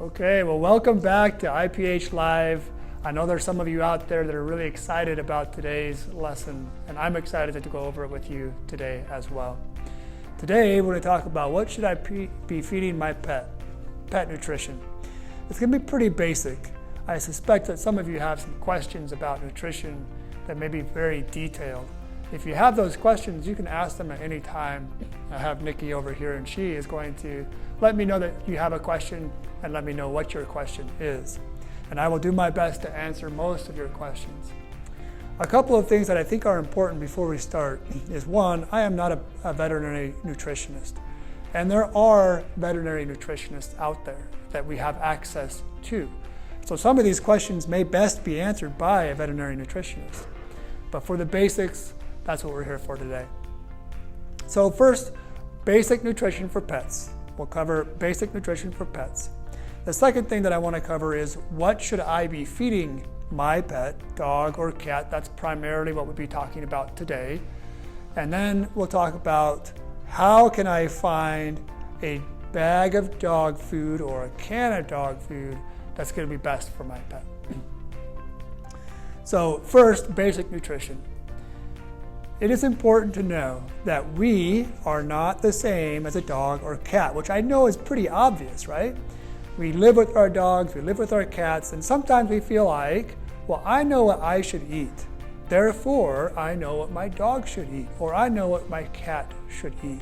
Okay, well, welcome back to IPH Live. I know there's some of you out there that are really excited about today's lesson, and I'm excited to go over it with you today as well. Today, we're going to talk about what should I be feeding my pet nutrition. It's going to be pretty basic. I suspect that some of you have some questions about nutrition that may be very detailed. If you have those questions, you can ask them at any time. I have Nikki over here, and she is going to let me know that you have a question and let me know what your question is. And I will do my best to answer most of your questions. A couple of things that I think are important before we start is one, I am not a veterinary nutritionist. And there are veterinary nutritionists out there that we have access to. So some of these questions may best be answered by a veterinary nutritionist. But for the basics, that's what we're here for today. So first, basic nutrition for pets. We'll cover basic nutrition for pets. The second thing that I want to cover is what should I be feeding my pet, dog or cat? That's primarily what we'll be talking about today. And then we'll talk about how can I find a bag of dog food or a can of dog food that's going to be best for my pet. So first, basic nutrition. It is important to know that we are not the same as a dog or cat, which I know is pretty obvious, right? We live with our dogs, we live with our cats, and sometimes we feel like, well, I know what I should eat. Therefore, I know what my dog should eat, or I know what my cat should eat.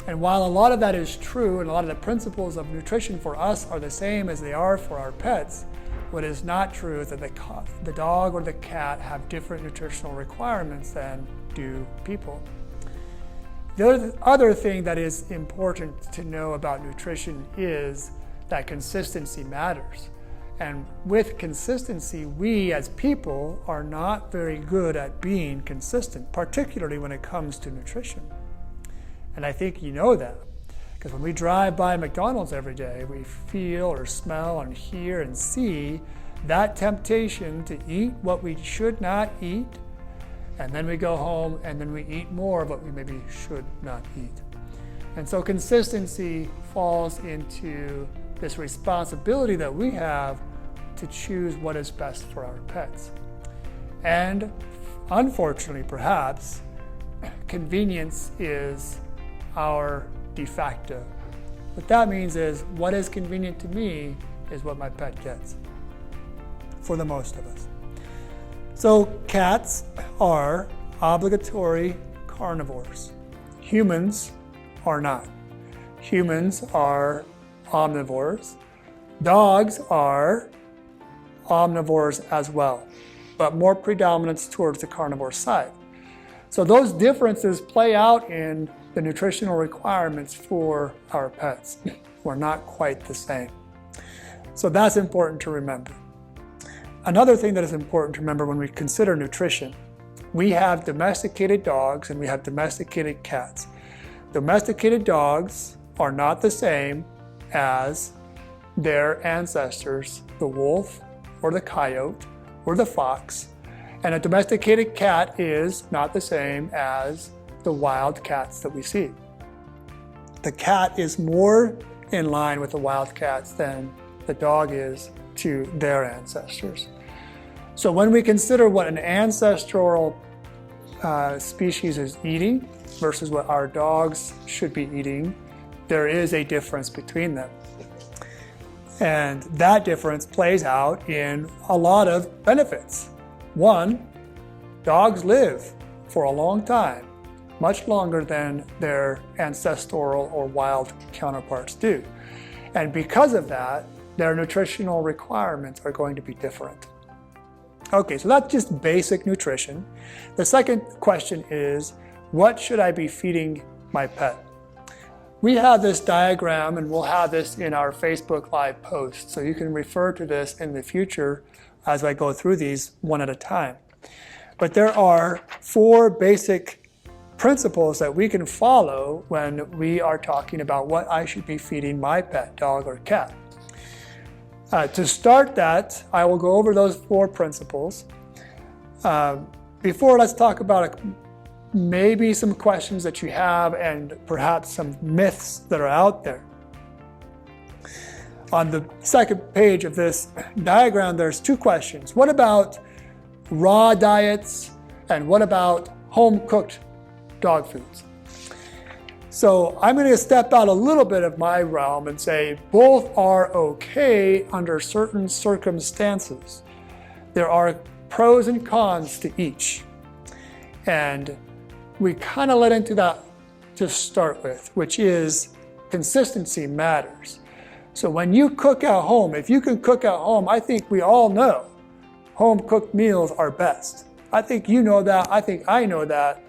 And while a lot of that is true, and a lot of the principles of nutrition for us are the same as they are for our pets, what is not true is that the dog or the cat have different nutritional requirements than do people. The other thing that is important to know about nutrition is that consistency matters. And with consistency, we as people are not very good at being consistent, particularly when it comes to nutrition. And I think you know that. Because when we drive by McDonald's every day, we feel or smell and hear and see that temptation to eat what we should not eat, and then we go home and then we eat more of what we maybe should not eat. And so consistency falls into this responsibility that we have to choose what is best for our pets. And unfortunately, perhaps, convenience is our de facto. What that means is what is convenient to me is what my pet gets, for the most of us. So cats are obligatory carnivores. Humans are not. Humans are omnivores. Dogs are omnivores as well, but more predominance towards the carnivore side. So those differences play out in the nutritional requirements for our pets. We're not quite the same. So that's important to remember. Another thing that is important to remember when we consider nutrition, we have domesticated dogs and we have domesticated cats. Domesticated dogs are not the same as their ancestors, the wolf or the coyote or the fox. And a domesticated cat is not the same as the wild cats that we see. The cat is more in line with the wild cats than the dog is to their ancestors. So when we consider what an ancestral species is eating versus what our dogs should be eating, there is a difference between them. And that difference plays out in a lot of benefits. One, dogs live for a long time, much longer than their ancestral or wild counterparts do. And because of that, their nutritional requirements are going to be different. Okay, so that's just basic nutrition. The second question is, what should I be feeding my pet? We have this diagram, and we'll have this in our Facebook Live post, so you can refer to this in the future as I go through these one at a time. But there are 4 basic principles that we can follow when we are talking about what I should be feeding my pet, dog or cat. To start that, I will go over those 4 principles. Before, let's talk about maybe some questions that you have and perhaps some myths that are out there. On the second page of this diagram, there's two questions. What about raw diets and what about home-cooked dog foods? So I'm going to step out a little bit of my realm and say both are okay under certain circumstances. There are pros and cons to each. And we kind of let into that to start with, which is consistency matters. So when you cook at home, if you can cook at home, I think we all know home-cooked meals are best. I think you know that, I think I know that.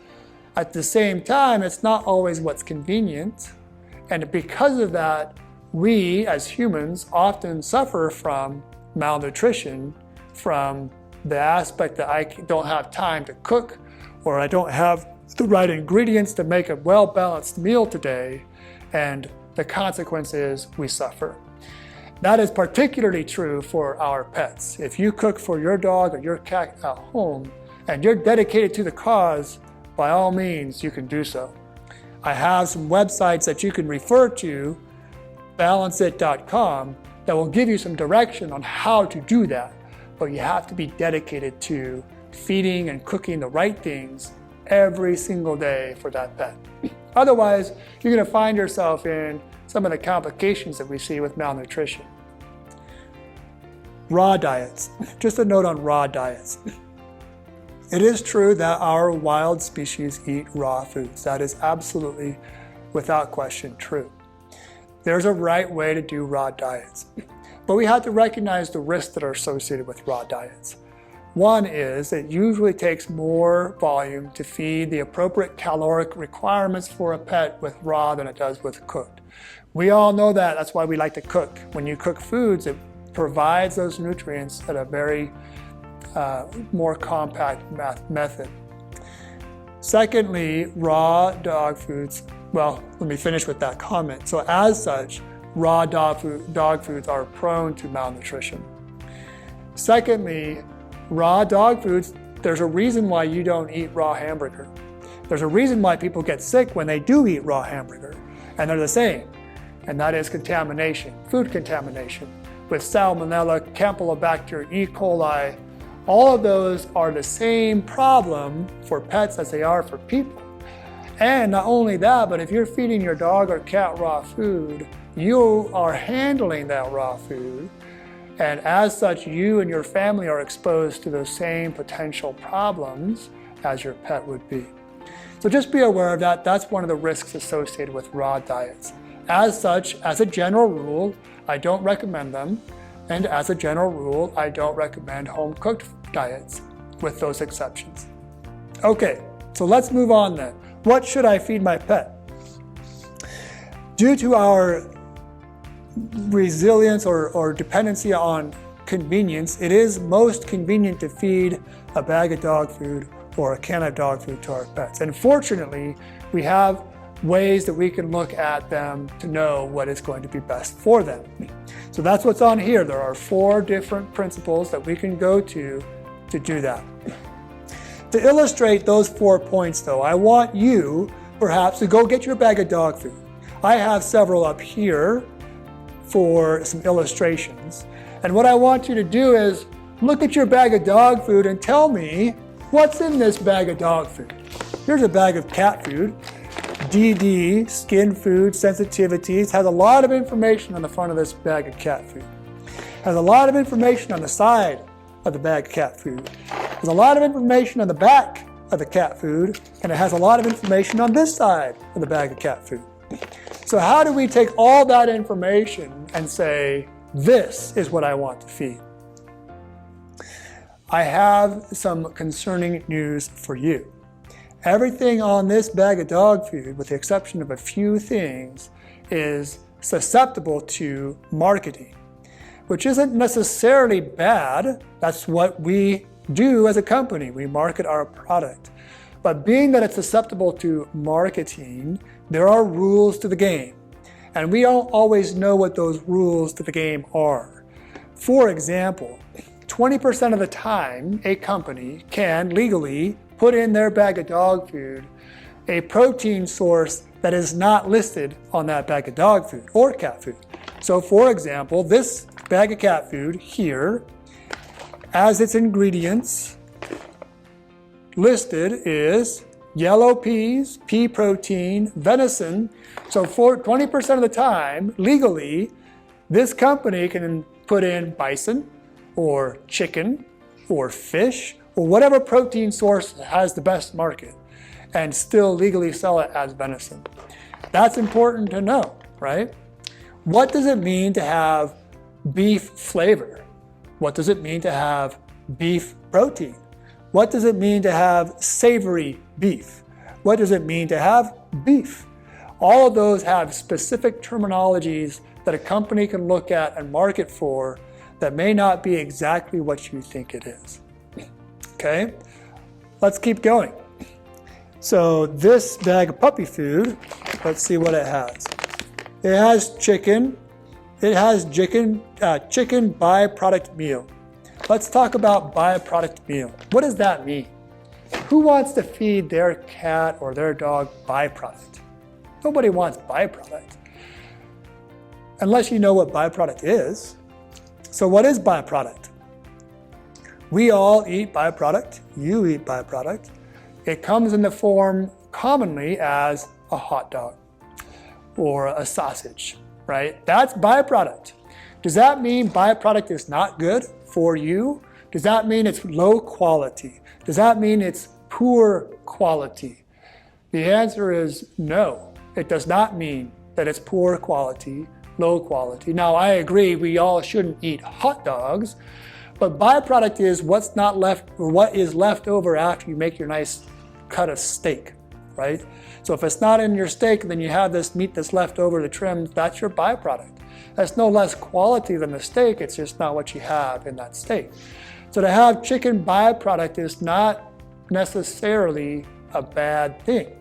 At the same time, it's not always what's convenient. And because of that, we as humans often suffer from malnutrition, from the aspect that I don't have time to cook, or I don't have the right ingredients to make a well-balanced meal today, and the consequence is we suffer. That is particularly true for our pets. If you cook for your dog or your cat at home, and you're dedicated to the cause, by all means, you can do so. I have some websites that you can refer to, balanceit.com, that will give you some direction on how to do that. But you have to be dedicated to feeding and cooking the right things every single day for that pet. Otherwise, you're going to find yourself in some of the complications that we see with malnutrition. Raw diets. Just a note on raw diets. It is true that our wild species eat raw foods. That is absolutely, without question, true. There's a right way to do raw diets. But we have to recognize the risks that are associated with raw diets. One is it usually takes more volume to feed the appropriate caloric requirements for a pet with raw than it does with cooked. We all know that. That's why we like to cook. When you cook foods, it provides those nutrients at a very more compact method. Secondly, raw dog foods, well, let me finish with that comment. So as such, raw dog foods are prone to malnutrition. Secondly, raw dog foods, there's a reason why you don't eat raw hamburger. There's a reason why people get sick when they do eat raw hamburger, and they're the same, and that is contamination, food contamination, with Salmonella, Campylobacter, E. coli. All of those are the same problem for pets as they are for people. And not only that, but if you're feeding your dog or cat raw food, you are handling that raw food. And as such, you and your family are exposed to those same potential problems as your pet would be. So just be aware of that. That's one of the risks associated with raw diets. As such, as a general rule, I don't recommend them. And as a general rule, I don't recommend home-cooked diets, with those exceptions. Okay, so let's move on then. What should I feed my pet? Due to our resilience or dependency on convenience, it is most convenient to feed a bag of dog food or a can of dog food to our pets. And fortunately, we have ways that we can look at them to know what is going to be best for them. So that's what's on here. There are 4 different principles that we can go to do that. To illustrate those 4 points though, I want you perhaps to go get your bag of dog food. I have several up here for some illustrations. And what I want you to do is look at your bag of dog food and tell me what's in this bag of dog food. Here's a bag of cat food. DD, skin food, sensitivities, has a lot of information on the front of this bag of cat food. Has a lot of information on the side of the bag of cat food. Has a lot of information on the back of the cat food, and it has a lot of information on this side of the bag of cat food. So how do we take all that information and say, this is what I want to feed? I have some concerning news for you. Everything on this bag of dog food, with the exception of a few things, is susceptible to marketing, which isn't necessarily bad. That's what we do as a company. We market our product. But being that it's susceptible to marketing, there are rules to the game. And we don't always know what those rules to the game are. For example, 20% of the time, a company can legally put in their bag of dog food a protein source that is not listed on that bag of dog food or cat food. So for example, this bag of cat food here, as its ingredients listed is yellow peas, pea protein, venison. So for 20% of the time, legally, this company can put in bison or chicken or fish or whatever protein source has the best market and still legally sell it as venison. That's important to know, right? What does it mean to have beef flavor? What does it mean to have beef protein? What does it mean to have savory beef? What does it mean to have beef? All of those have specific terminologies that a company can look at and market for that may not be exactly what you think it is. Okay, let's keep going. So this bag of puppy food, let's see what it has. It has chicken. It has chicken byproduct meal. Let's talk about byproduct meal. What does that mean? Who wants to feed their cat or their dog byproduct? Nobody wants byproduct. Unless you know what byproduct is. So what is byproduct? We all eat byproduct. You eat byproduct. It comes in the form commonly as a hot dog or a sausage, right? That's byproduct. Does that mean byproduct is not good for you? Does that mean it's low quality? Does that mean it's poor quality? The answer is no. It does not mean that it's poor quality, low quality. Now, I agree we all shouldn't eat hot dogs, but byproduct is what's not left or what is left over after you make your nice cut of steak, right? So if it's not in your steak, then you have this meat that's left over, the trim, that's your byproduct. That's no less quality than the steak, it's just not what you have in that steak. So to have chicken byproduct is not necessarily a bad thing.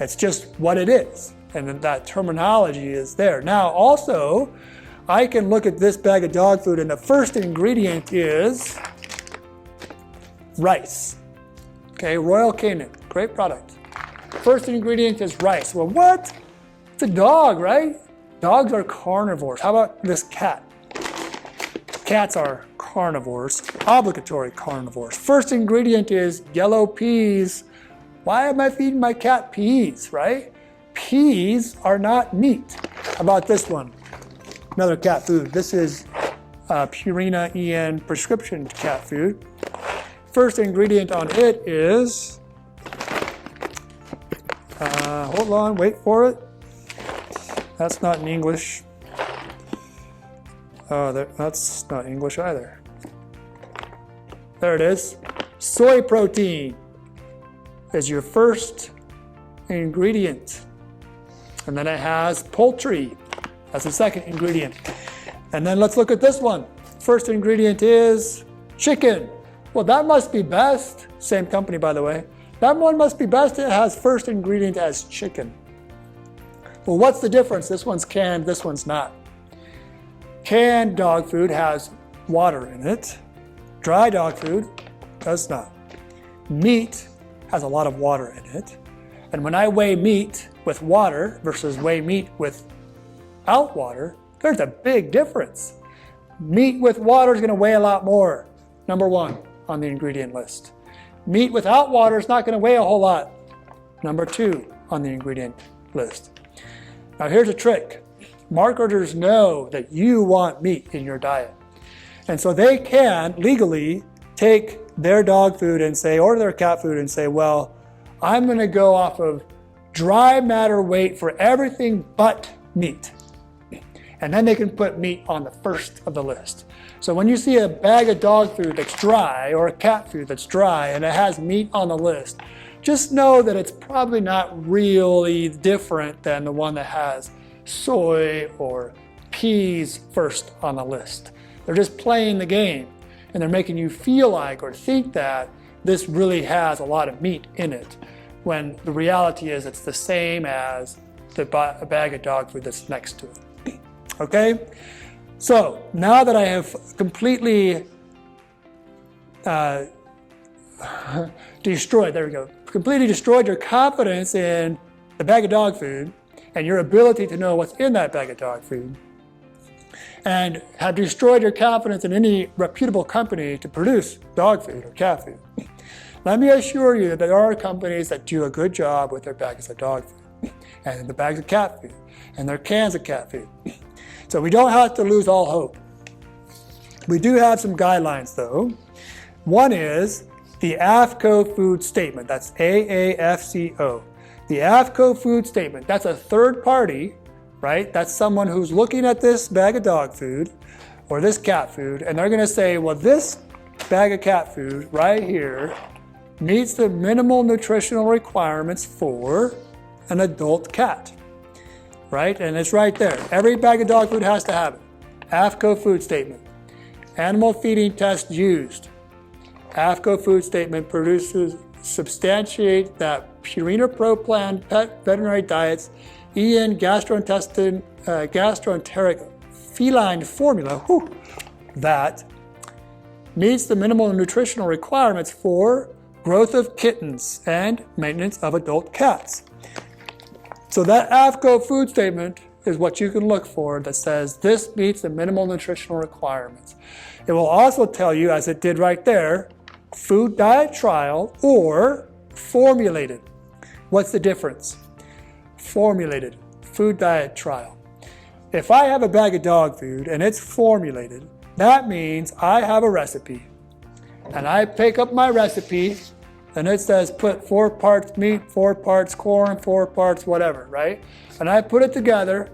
It's just what it is, and that terminology is there. Now also, I can look at this bag of dog food and the first ingredient is rice. Okay, Royal Canin, great product. First ingredient is rice. Well, what? It's a dog, right? Dogs are carnivores. How about this cat? Cats are carnivores, obligatory carnivores. First ingredient is yellow peas. Why am I feeding my cat peas, right? Peas are not meat. How about this one? Another cat food. This is Purina EN prescription cat food. First ingredient on it is, hold on, wait for it. That's not in English. Oh, that's not English either. There it is. Soy protein is your first ingredient. And then it has poultry. That's the second ingredient. And then let's look at this one. First ingredient is chicken. Well, that must be best. Same company, by the way. That one must be best. It has first ingredient as chicken. Well, what's the difference? This one's canned, this one's not. Canned dog food has water in it. Dry dog food does not. Meat has a lot of water in it. And when I weigh meat with water versus weigh meat without water, there's a big difference. Meat with water is going to weigh a lot more. Number one on the ingredient list. Meat without water is not going to weigh a whole lot. Number two on the ingredient list. Now here's a trick. Marketers know that you want meat in your diet. And so they can legally take their dog food and say, or their cat food and say, well, I'm going to go off of dry matter weight for everything but meat. And then they can put meat on the first of the list. So when you see a bag of dog food that's dry or a cat food that's dry and it has meat on the list, just know that it's probably not really different than the one that has soy or peas first on the list. They're just playing the game and they're making you feel like or think that this really has a lot of meat in it, when the reality is it's the same as the bag of dog food that's next to it. Okay? So now that I have completely destroyed your confidence in the bag of dog food and your ability to know what's in that bag of dog food, and have destroyed your confidence in any reputable company to produce dog food or cat food. Let me assure you that there are companies that do a good job with their bags of dog food and the bags of cat food and their cans of cat food. So we don't have to lose all hope. We do have some guidelines though. One is the AAFCO food statement. That's AAFCO. The AAFCO food statement, that's a third party, right? That's someone who's looking at this bag of dog food or this cat food, and they're gonna say, well, this bag of cat food right here meets the minimal nutritional requirements for an adult cat, right? And it's right there. Every bag of dog food has to have it. AAFCO food statement. Animal feeding test used. AAFCO food statement produces substantiate that Purina Pro Plan pet veterinary diets, EN gastroenteric feline formula, that meets the minimal nutritional requirements for growth of kittens and maintenance of adult cats. So that AAFCO food statement is what you can look for that says this meets the minimal nutritional requirements. It will also tell you, as it did right there, food diet trial or formulated. What's the difference? Formulated, food diet trial. If I have a bag of dog food and it's formulated, that means I have a recipe. And I pick up my recipe and it says put 4 parts meat, 4 parts corn, 4 parts whatever, right? And I put it together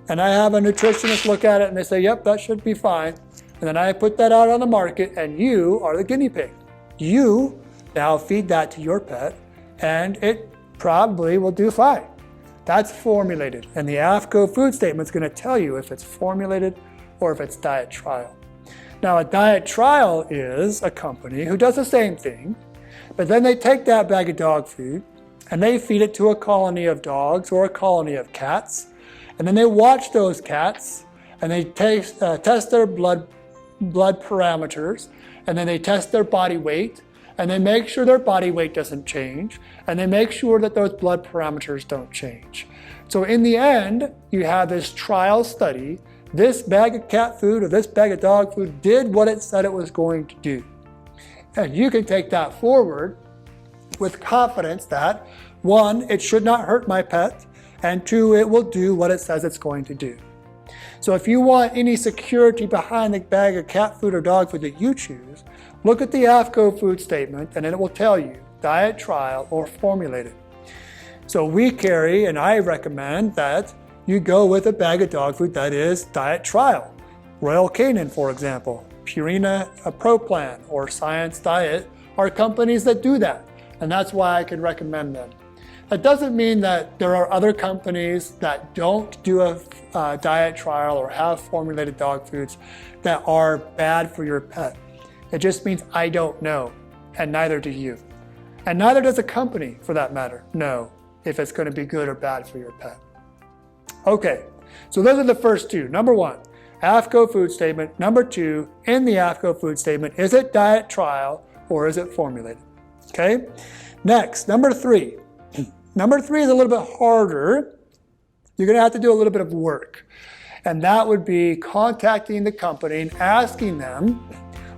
and I have a nutritionist look at it and they say, yep, that should be fine. And then I put that out on the market and you are the guinea pig. You now feed that to your pet and it probably will do fine. That's formulated. And the AAFCO food statement is going to tell you if it's formulated or if it's diet trial. Now a diet trial is a company who does the same thing, but then they take that bag of dog food and they feed it to a colony of dogs or a colony of cats. And then they watch those cats and they test their blood parameters, and then they test their body weight, and they make sure their body weight doesn't change, and they make sure that those blood parameters don't change. So in the end, you have this trial study. This bag of cat food or this bag of dog food did what it said it was going to do. And you can take that forward with confidence that, 1, it should not hurt my pet, and 2, it will do what it says it's going to do. So if you want any security behind the bag of cat food or dog food that you choose, look at the AAFCO food statement and it will tell you diet trial or formulated. So we carry, and I recommend that you go with a bag of dog food that is diet trial. Royal Canin, for example, Purina Pro Plan or Science Diet are companies that do that, and that's why I can recommend them. That doesn't mean that there are other companies that don't do a diet trial or have formulated dog foods that are bad for your pet. It just means I don't know, and neither do you. And neither does a company, for that matter, know if it's going to be good or bad for your pet. Okay, so those are the first two. Number 1, AAFCO food statement. Number 2, in the AAFCO food statement, is it diet trial or is it formulated? Okay, next, number 3. Number 3 is a little bit harder. You're going to have to do a little bit of work. And that would be contacting the company and asking them,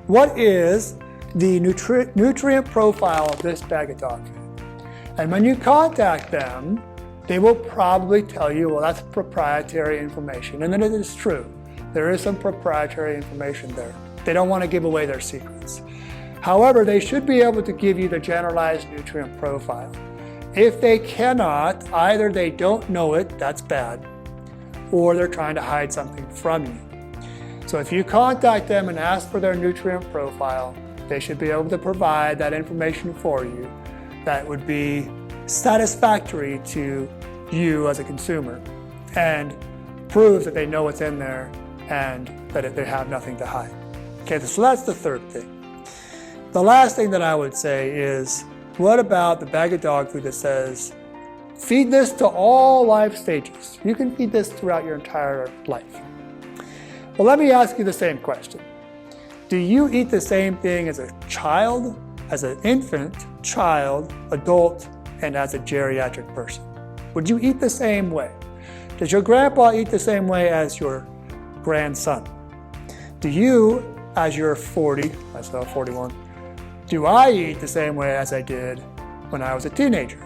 what is the nutrient profile of this bag of dog food? And when you contact them, they will probably tell you, well, that's proprietary information. And then it is true. There is some proprietary information there. They don't want to give away their secrets. However, they should be able to give you the generalized nutrient profile. If they cannot, either they don't know it, that's bad, or they're trying to hide something from you. So if you contact them and ask for their nutrient profile, they should be able to provide that information for you that would be satisfactory to you as a consumer and proves that they know what's in there and that they have nothing to hide. Okay, so that's the third thing. The last thing that I would say is, what about the bag of dog food that says, feed this to all life stages? You can feed this throughout your entire life. Well, let me ask you the same question. Do you eat the same thing as a child, as an infant, child, adult, and as a geriatric person? Would you eat the same way? Does your grandpa eat the same way as your grandson. Do you, as you're 40, I'm still 41, do I eat the same way as I did when I was a teenager?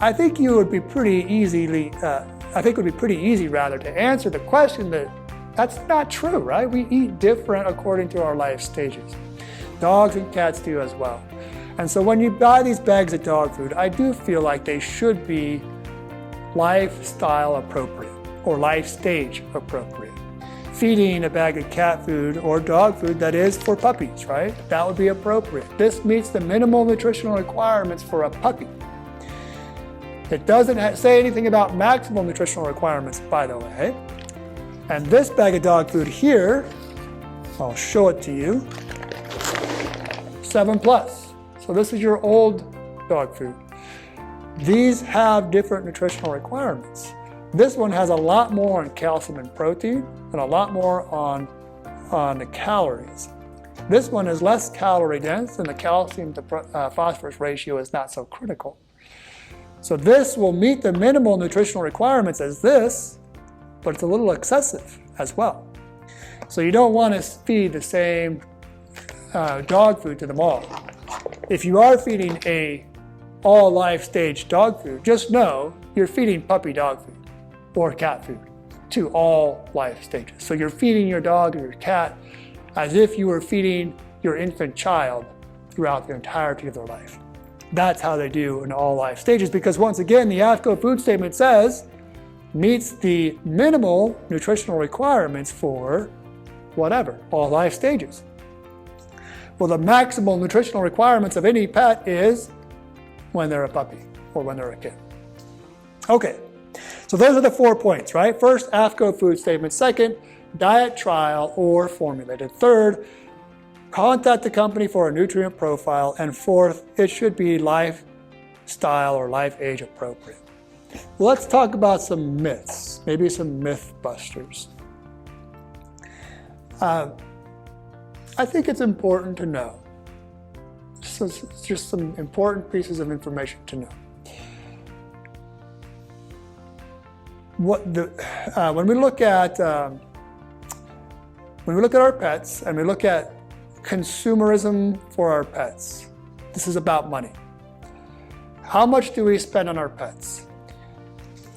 I think it would be pretty easy rather to answer the question that that's not true, right? We eat different according to our life stages. Dogs and cats do as well. And so when you buy these bags of dog food, I do feel like they should be lifestyle appropriate or life stage appropriate. Feeding a bag of cat food or dog food that is for puppies, right? That would be appropriate. This meets the minimal nutritional requirements for a puppy. It doesn't say anything about maximal nutritional requirements, by the way. And this bag of dog food here, I'll show it to you, 7+. So this is your old dog food. These have different nutritional requirements. This one has a lot more on calcium and protein and a lot more on the calories. This one is less calorie dense and the calcium to phosphorus ratio is not so critical. So this will meet the minimal nutritional requirements as this, but it's a little excessive as well. So you don't want to feed the same dog food to them all. If you are feeding a all life stage dog food, just know you're feeding puppy dog food or cat food to all life stages. So you're feeding your dog or your cat as if you were feeding your infant child throughout the entirety of their life. That's how they do in all life stages, because once again, the AAFCO food statement says meets the minimal nutritional requirements for whatever, all life stages. Well, the maximal nutritional requirements of any pet is when they're a puppy or when they're a kid. Okay, so those are the 4 points, right? First, AAFCO food statement. Second, diet trial or formulated. Third, contact the company for a nutrient profile. And fourth, it should be lifestyle or life age appropriate. Let's talk about some myths, maybe some myth busters. I think it's important to know. So it's just some important pieces of information to know. When we look at our pets and we look at consumerism for our pets, this is about money. How much do we spend on our pets?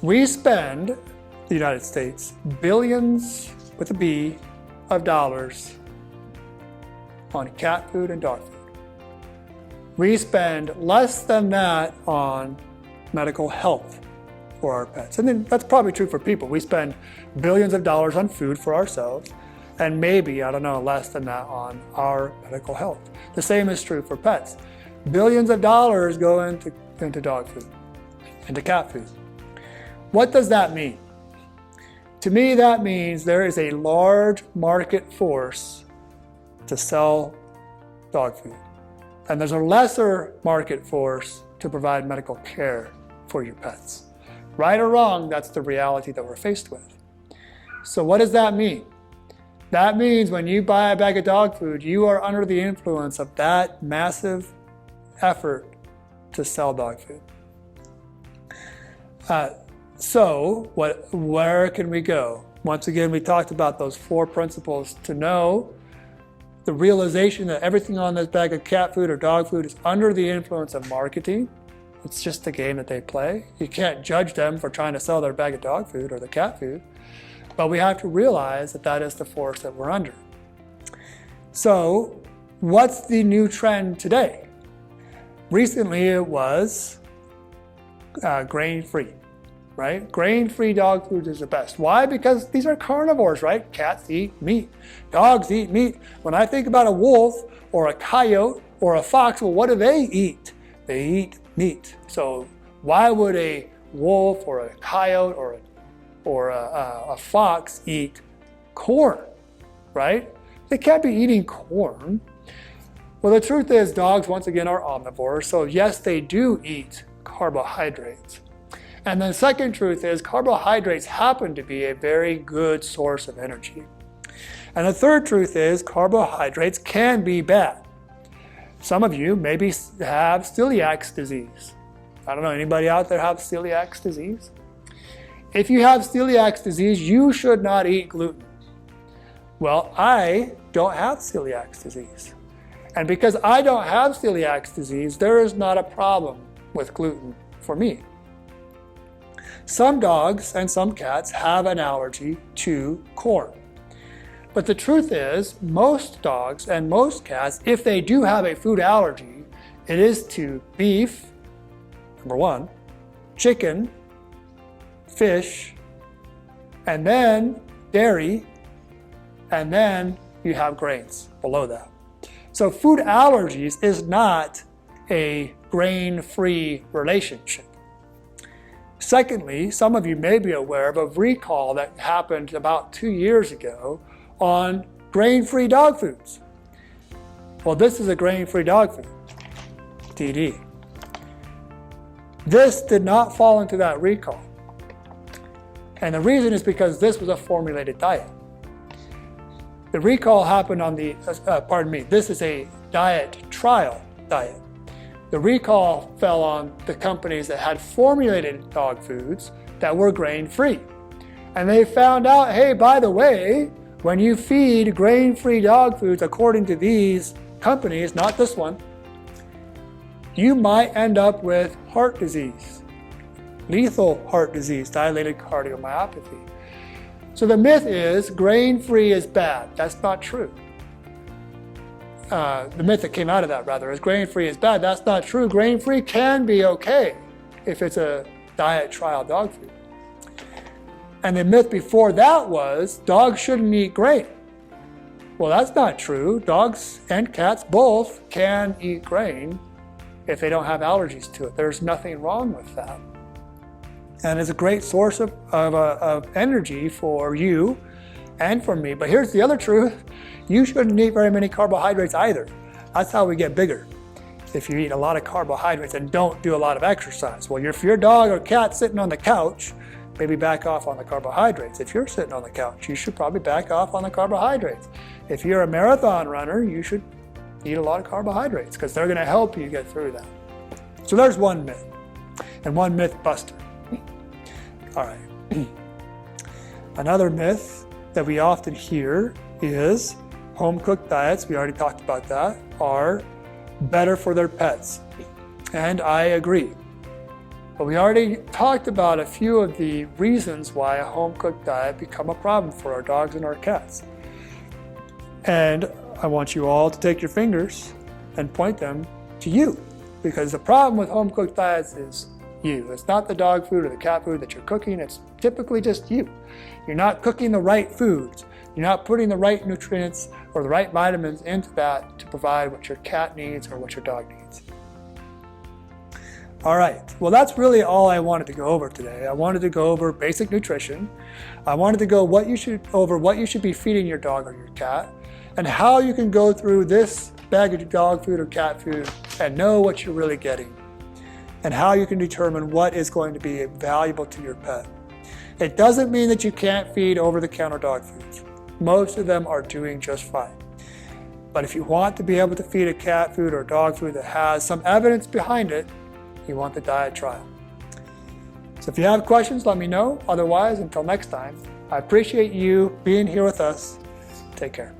We spend, the United States, billions with a B of dollars on cat food and dog food. We spend less than that on medical health for our pets. And then that's probably true for people. We spend billions of dollars on food for ourselves and maybe, less than that on our medical health. The same is true for pets. Billions of dollars go into dog food, into cat food. What does that mean? To me, that means there is a large market force to sell dog food. And there's a lesser market force to provide medical care for your pets. Right or wrong, that's the reality that we're faced with. So what does that mean? That means when you buy a bag of dog food, you are under the influence of that massive effort to sell dog food. So where can we go? Once again, we talked about those 4 principles to know the realization that everything on this bag of cat food or dog food is under the influence of marketing. It's just a game that they play. You can't judge them for trying to sell their bag of dog food or the cat food, but we have to realize that that is the force that we're under. So what's the new trend today? Recently it was grain-free, right? Grain-free dog food is the best. Why? Because these are carnivores, right? Cats eat meat. Dogs eat meat. When I think about a wolf or a coyote or a fox, well, what do they eat? They eat meat. So why would a wolf or a coyote or a fox eat corn, right? They can't be eating corn. Well, the truth is dogs, once again, are omnivores. So yes, they do eat carbohydrates. And the second truth is carbohydrates happen to be a very good source of energy. And the third truth is carbohydrates can be bad. Some of you maybe have celiac disease. I don't know, anybody out there have celiac disease? If you have celiac disease, you should not eat gluten. Well, I don't have celiac disease. And because I don't have celiac disease, there is not a problem with gluten for me. Some dogs and some cats have an allergy to corn. But the truth is, most dogs and most cats, if they do have a food allergy, it is to beef, number one, chicken, fish, and then dairy, and then you have grains below that. So food allergies is not a grain-free relationship. Secondly, some of you may be aware of a recall that happened about 2 years ago on grain-free dog foods. Well, this is a grain-free dog food, DD. This did not fall into that recall. And the reason is because this was a formulated diet. The recall happened on this is a diet trial diet. The recall fell on the companies that had formulated dog foods that were grain-free. And they found out, hey, by the way, when you feed grain-free dog foods according to these companies, not this one, you might end up with heart disease, lethal heart disease, dilated cardiomyopathy. So the myth is grain-free is bad. That's not true. The myth that came out of that, rather, is grain-free is bad. That's not true. Grain-free can be okay if it's a diet trial dog food. And the myth before that was dogs shouldn't eat grain. Well, that's not true. Dogs and cats both can eat grain if they don't have allergies to it. There's nothing wrong with that. And it's a great source of energy for you and for me. But here's the other truth. You shouldn't eat very many carbohydrates either. That's how we get bigger. If you eat a lot of carbohydrates and don't do a lot of exercise. Well, if your dog or cat sitting on the couch, maybe back off on the carbohydrates. If you're sitting on the couch, you should probably back off on the carbohydrates. If you're a marathon runner, you should eat a lot of carbohydrates because they're going to help you get through that. So there's one myth and one myth buster. All right. Another myth that we often hear is home-cooked diets, we already talked about that, are better for their pets. And I agree. But we already talked about a few of the reasons why a home-cooked diet become a problem for our dogs and our cats. And I want you all to take your fingers and point them to you. Because the problem with home-cooked diets is you. It's not the dog food or the cat food that you're cooking, it's typically just you. You're not cooking the right foods. You're not putting the right nutrients or the right vitamins into that to provide what your cat needs or what your dog needs. All right, well, that's really all I wanted to go over today. I wanted to go over basic nutrition. I wanted to go over what you should be feeding your dog or your cat and how you can go through this bag of dog food or cat food and know what you're really getting and how you can determine what is going to be valuable to your pet. It doesn't mean that you can't feed over-the-counter dog foods. Most of them are doing just fine. But if you want to be able to feed a cat food or dog food that has some evidence behind it, you want the diet trial. So if you have questions, let me know. Otherwise, until next time, I appreciate you being here with us. Take care.